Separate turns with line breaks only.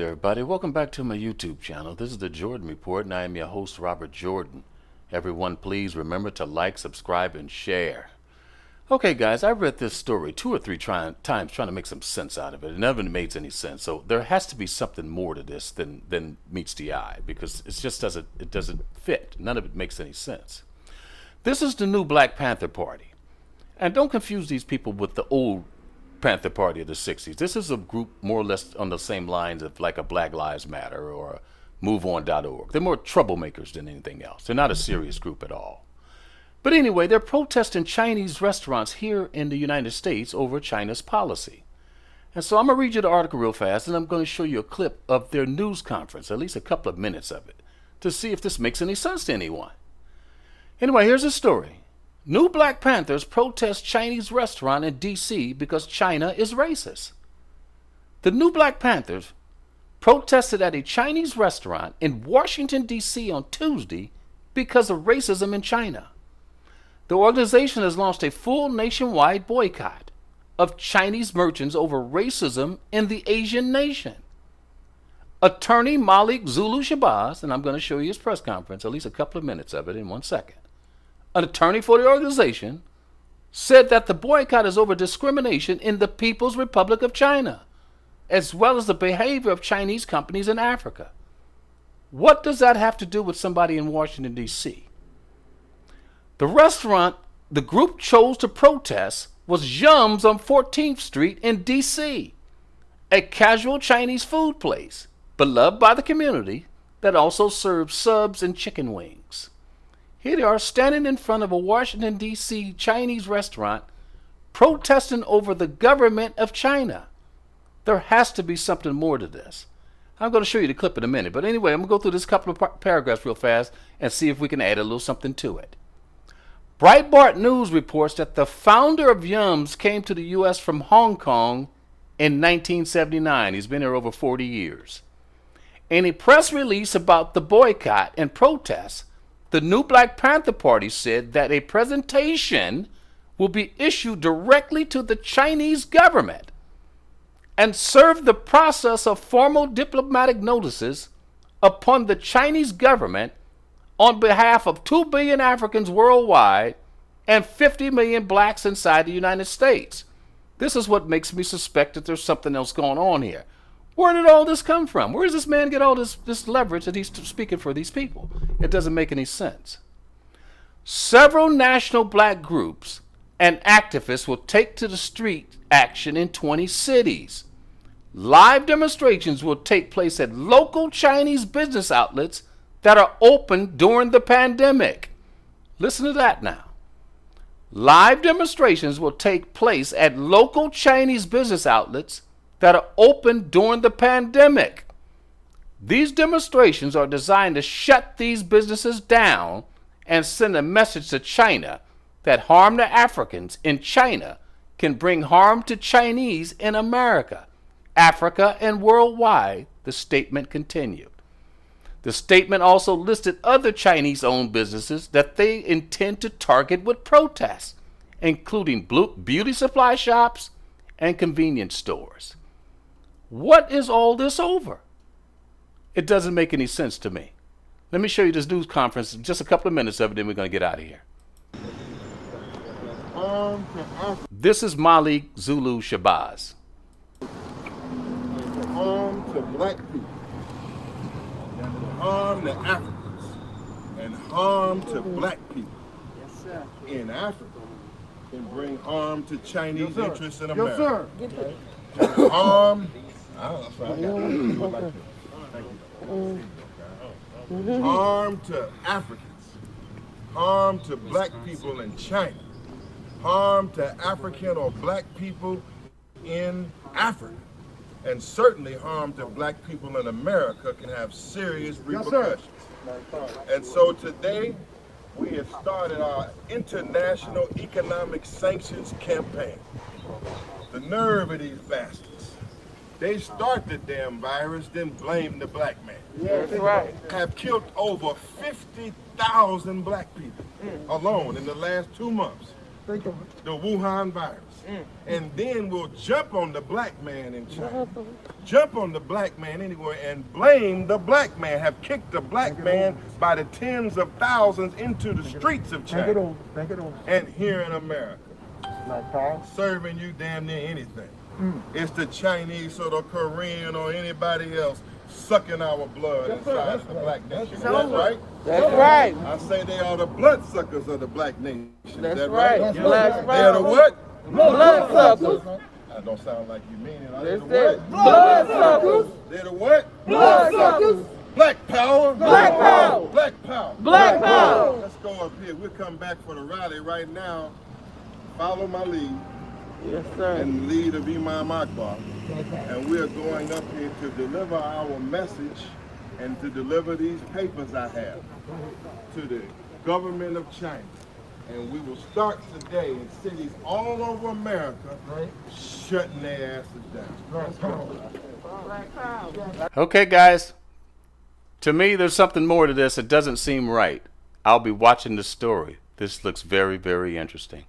Everybody, welcome back to my YouTube channel. This is the Jordan Report, and I am your host, Robert Jordan. Everyone, please remember to like, subscribe, and share. Okay, guys, I read this story two or three times trying to make some sense out of it. It never makes any sense. So there has to be something more to this than meets the eye, because it doesn't fit. None of it makes any sense. This is the new Black Panther Party. And don't confuse these people with the old Panther Party of the 60s. This is a group more or less on the same lines of like a Black Lives Matter or a MoveOn.org. They're more troublemakers than anything else. They're not a serious group at all. But anyway, they're protesting Chinese restaurants here in the United States over China's policy. And so I'm going to read you the article real fast, and I'm going to show you a clip of their news conference, at least a couple of minutes of it, to see if this makes any sense to anyone. Anyway, here's the story. New Black Panthers protest Chinese restaurant in D.C. because China is racist. The New Black Panthers protested at a Chinese restaurant in Washington, D.C. on Tuesday because of racism in China. The organization has launched a full nationwide boycott of Chinese merchants over racism in the Asian nation. Attorney Malik Zulu Shabazz, and I'm going to show you his press conference, at least a couple of minutes of it in 1 second. An attorney for the organization said that the boycott is over discrimination in the People's Republic of China, as well as the behavior of Chinese companies in Africa. What does that have to do with somebody in Washington, D.C.? The restaurant the group chose to protest was Yums on 14th Street in D.C., a casual Chinese food place, beloved by the community, that also serves subs and chicken wings. Here they are standing in front of a Washington, D.C. Chinese restaurant protesting over the government of China. There has to be something more to this. I'm going to show you the clip in a minute. But anyway, I'm going to go through this couple of paragraphs real fast and see if we can add a little something to it. Breitbart News reports that the founder of Yums came to the U.S. from Hong Kong in 1979. He's been here over 40 years. In a press release about the boycott and protests, the new Black Panther Party said that a presentation will be issued directly to the Chinese government and serve the process of formal diplomatic notices upon the Chinese government on behalf of 2 billion Africans worldwide and 50 million blacks inside the United States. This is what makes me suspect that there's something else going on here. Where did all this come from? Where does this man get all this leverage that he's speaking for these people? It doesn't make any sense. Several national black groups and activists will take to the street action in 20 cities. Live demonstrations will take place at local Chinese business outlets that are open during the pandemic. Listen to that now. Live demonstrations will take place at local Chinese business outlets that are open during the pandemic. These demonstrations are designed to shut these businesses down and send a message to China that harm to Africans in China can bring harm to Chinese in America, Africa, and worldwide, the statement continued. The statement also listed other Chinese-owned businesses that they intend to target with protests, including beauty supply shops and convenience stores. What is all this over? It doesn't make any sense to me. Let me show you this news conference, just a couple of minutes of it, then we're going to get out of here. This is Malik Zulu Shabazz.
Harm to black people, harm to Africans, and harm to black people in Africa can bring harm to Chinese interests in America.
Yes, sir.
Harm, harm to Africans, harm to black people in China, harm to African or black people in Africa, and certainly harm to black people in America can have serious repercussions. And so today, we have started our international economic sanctions campaign. The nerve of these bastards. They start the damn virus, then blame the black man.
Yes, that's right.
Have killed over 50,000 black people alone in the last 2 months. the Wuhan virus. And then we'll jump on the black man in China. Jump on the black man anywhere and blame the black man. Have kicked the black man by the tens of thousands into the streets of China. And here in America, serving you damn near anything. It's the Chinese or the Korean or anybody else sucking our blood inside the black nation. That's right.
That's right.
I say they are the bloodsuckers of the black nation.
That's
that
right.
right?
That's
They're the what?
Bloodsuckers.
That don't sound like you mean it.
That's
They're the
it.
what?
Bloodsuckers.
They're the what?
Bloodsuckers.
Black power.
Black power.
Black power.
Black power.
Let's go up here. We'll come back for the rally right now. Follow my lead
Yes, sir.
and the lead of Imam Akbar. And we're going up here to deliver our message and to deliver these papers I have to the government of China. And we will start today in cities all over America, shutting their asses down.
Black power.
Okay, guys. To me, there's something more to this. It doesn't seem right. I'll be watching the story. This looks very, very interesting.